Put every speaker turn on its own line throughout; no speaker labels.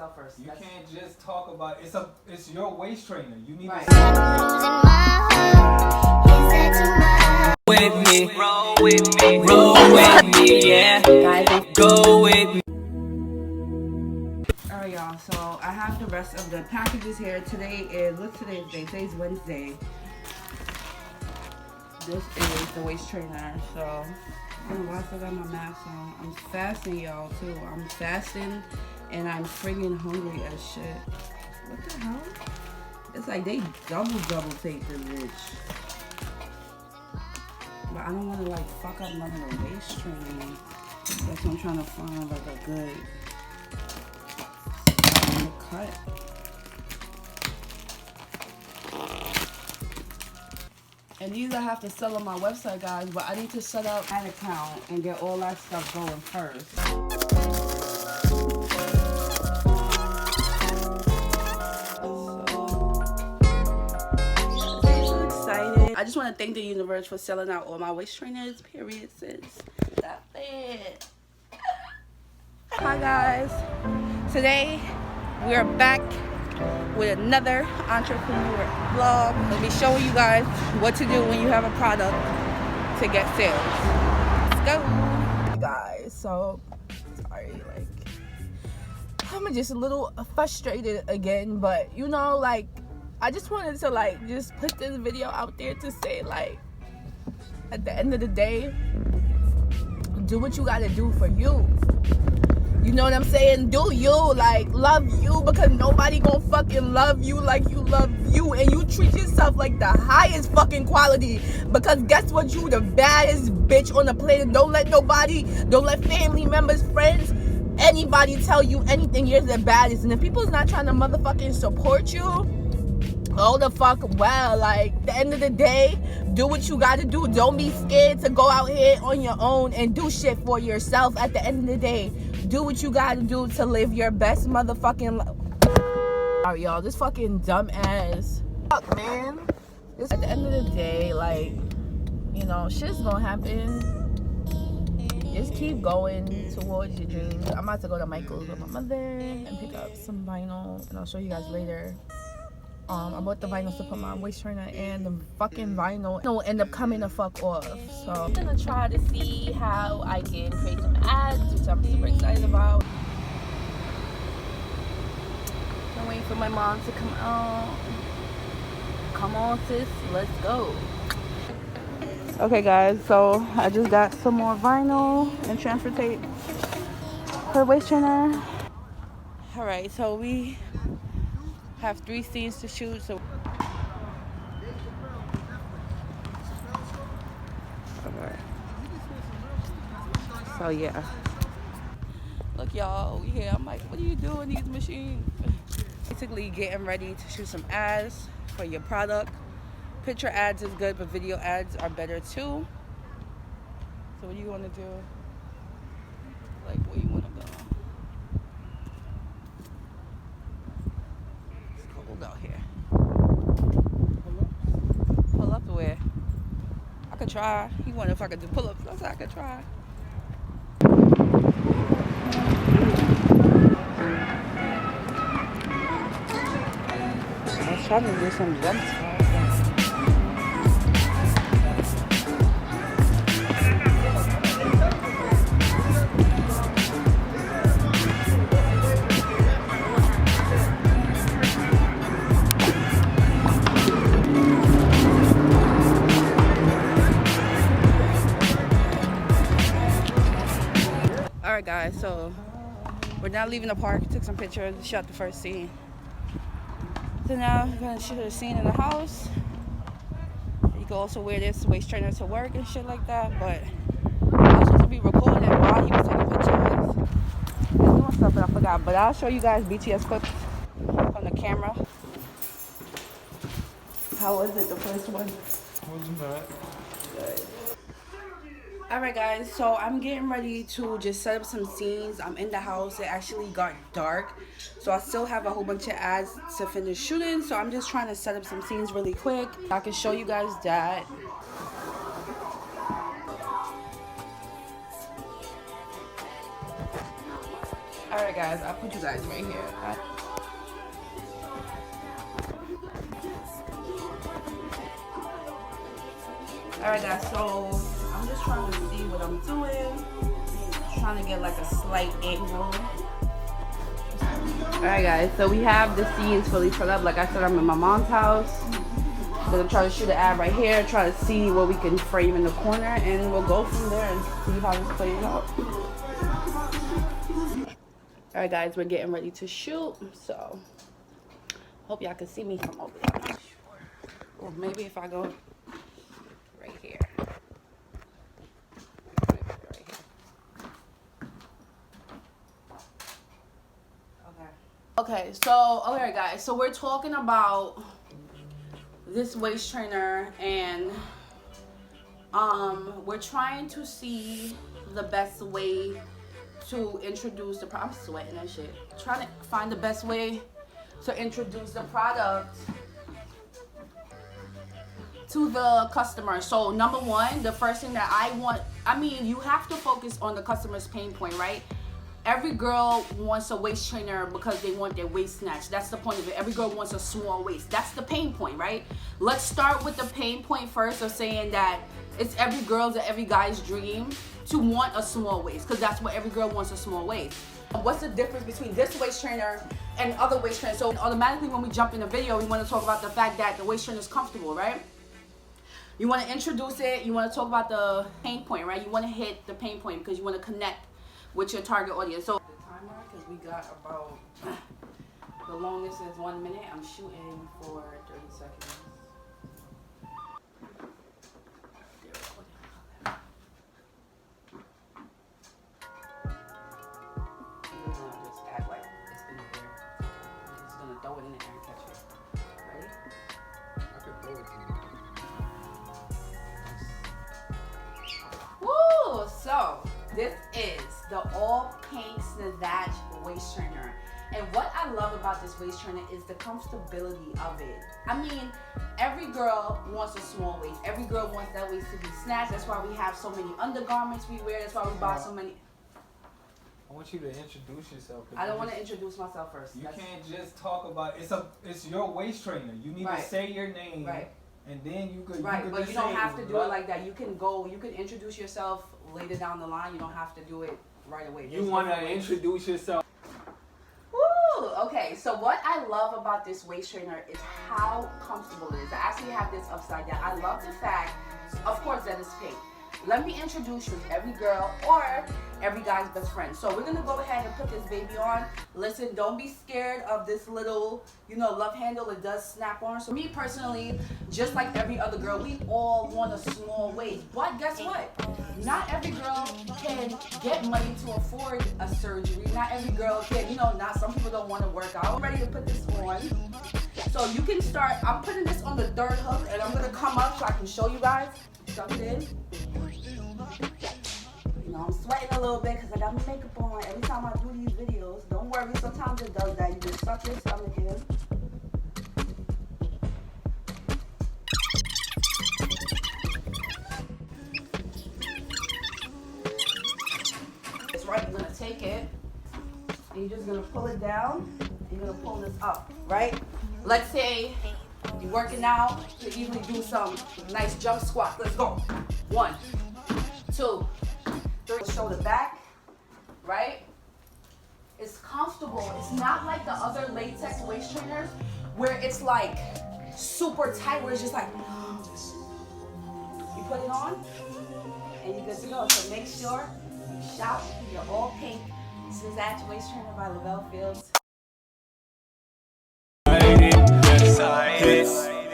myself first.
You can't just talk about it's your waist trainer. You need
right.
to
with me, roll with me, yeah.
Guys,
Go with me.
Alright, y'all. So I have the rest of the packages here. Today is today's day? Today's Wednesday. This is the waist trainer. So I don't know why I still got my mask on. I'm fasting, y'all, too. I'm fasting and I'm friggin' hungry as shit. What the hell? It's like they double take this bitch. But I don't want to like fuck up none of the waist training. That's what I'm trying to find, like a good cut. And these I have to sell on my website, guys, but I need to set up an account and get all that stuff going first. So excited. I just want to thank the universe for selling out all my waist trainers, period, sis. Stop it. Hi, guys. Today, we are back with another entrepreneur vlog. I'll be showing you guys what to do when you have a product to get sales. Let's go. Guys, so sorry, like I'm just a little frustrated again, but you know, like I just wanted to like just put this video out there to say, like, at the end of the day, do what you gotta do for you. You know what I'm saying? Do you, like, love you, because nobody gonna fucking love you like you love you, and you treat yourself like the highest fucking quality, because guess what? You the baddest bitch on the planet. Don't let nobody, don't let family members, friends, anybody tell you anything. You're the baddest. And if people's not trying to motherfucking support you, oh the fuck well. Like, at the end of the day, do what you gotta do. Don't be scared to go out here on your own and do shit for yourself. At the end of the day, do what you gotta do to live your best motherfucking life. Alright, y'all, this fucking dumb ass fuck, man. At the end of the day, like, you know, shit's gonna happen. Just keep going towards your dreams. I'm about to go to Michael's with my mother and pick up some vinyl, and I'll show you guys later. I bought the vinyls to put my waist trainer, and the fucking vinyl will end up coming the fuck off. So I'm gonna try to see how I can create some ads, which I'm super excited about. I'm waiting for my mom to come out. Come on, sis, let's go. Okay, guys, so I just got some more vinyl and transfer tape for waist trainer. All right, so we have 3 scenes to shoot, so yeah. Look, y'all, we here. I'm like, what are you doing these machines? Basically getting ready to shoot some ads for your product. Picture ads is good, but video ads are better too. So what do you want to do? Like, where you want to go? It's cold out here. Pull up to where? I could try. He wanted if I could do pull-ups. I said I could try. I was trying to do some jumps. Alright, guys, so we're now leaving the park. Took some pictures, shot the first scene. So now we're gonna shoot a scene in the house. You can also wear this waist trainer to work and shit like that, but I was supposed to be recording while he was taking pictures. He's doing stuff that I forgot, but I'll show you guys BTS clips from the camera. How was it, the first one?
Wasn't bad.
Good. Alright, guys, so I'm getting ready to just set up some scenes. I'm in the house. It actually got dark, so I still have a whole bunch of ads to finish shooting, so I'm just trying to set up some scenes really quick. I can show you guys that. Alright guys, I'll put you guys right here. Alright guys, so I'm just trying to see what I'm doing. Trying to get like a slight angle. Alright guys, so we have the scenes fully set up. Like I said, I'm in my mom's house. I'm gonna try to shoot an ad right here, try to see what we can frame in the corner, and we'll go from there and see how this plays out. Alright guys, we're getting ready to shoot, so hope y'all can see me from over there. I'm not sure. Or maybe if I go right here. Okay, so alright guys, so we're talking about this waist trainer, and we're trying to see the best way to introduce the product. I'm sweating and shit. Trying to find the best way to introduce the product to the customer. So number one, the first thing that you have to focus on the customer's pain point, right? Every girl wants a waist trainer because they want their waist snatched. That's the point of it. Every girl wants a small waist. That's the pain point, right? Let's start with the pain point first of saying that it's every girl's and every guy's dream to want a small waist, because that's what every girl wants, a small waist. What's the difference between this waist trainer and other waist trainers? So automatically when we jump in the video, we want to talk about the fact that the waist trainer is comfortable, right? You want to introduce it. You want to talk about the pain point, right? You want to hit the pain point because you want to connect with your target audience. So the timer, because we got about the longest is 1 minute. I'm shooting for 30 seconds. I'm gonna just act like it's in the air. I'm just gonna throw it in the air and catch it. Ready?
I could throw it to you.
Woo! So this is the all pink Snatch waist trainer. And what I love about this waist trainer is the comfortability of it. I mean, every girl wants a small waist. Every girl wants that waist to be snatched. That's why we have so many undergarments we wear. That's why we buy so many.
I want you to introduce yourself.
I don't want to introduce myself first.
You can't just talk about it's your waist trainer. You need to say your name.
Right.
And then you could.
Right,
you
but you don't have to do it like that. You can introduce yourself later down the line. You don't have to do it right away.
You want to introduce yourself.
Woo! Okay, so what I love about this waist trainer is how comfortable it is. I actually have this upside down. I love the fact, of course, that it's pink. Let me introduce you to every girl or every guy's best friend. So we're gonna go ahead and put this baby on. Listen, don't be scared of this little, love handle. It does snap on. So me personally, just like every other girl, we all want a small waist. But guess what? Not every girl can get money to afford a surgery. Not every girl can, some people don't want to work out. I'm ready to put this on. So you can start, I'm putting this on the third hook, and I'm gonna come up so I can show you guys. Suck it in. I'm sweating a little bit because I got my makeup on every time I do these videos. Don't worry, sometimes it does that. You just suck your stomach in. That's right, you're going to take it and you're just going to pull it down and you're going to pull this up, right? Let's say you're working out, you can easily do some nice jump squats. Let's go. 1, 2, 3. Shoulder back, right? It's comfortable. It's not like the other latex waist trainers where it's like super tight, where it's just like, you put it on and you're good to go. So make sure you shop your all pink Snatch waist trainer by Lavelle Fields.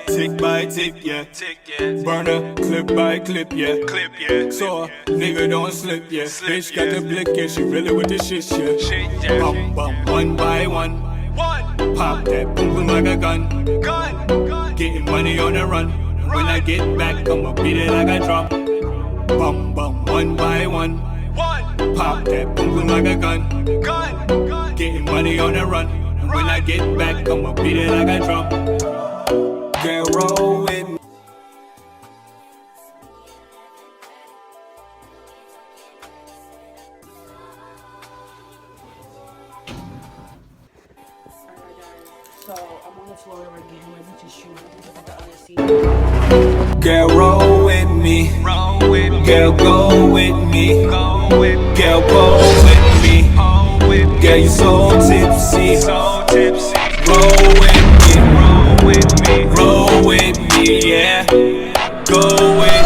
Tick by tick, yeah. Burner, clip by clip, yeah. So, nigga don't slip, yeah. Bitch got the blick, yeah. She really with the shit, yeah. Bum bum, one by one. Pop that boom boom like a gun. Getting money on the run. When I get back, I'ma beat it like a drum. Bum bum, one by one. Pop that boom boom like a gun. Getting money on the run. When I get back, I'ma beat it like a drum. Girl, roll with me.
So I'm on the floor again, ready to shoot the other scene.
Girl, roll with me. Girl, go with me. Girl, go with me. Girl, you so tipsy. Roll with me. Roll with me, yeah. Go with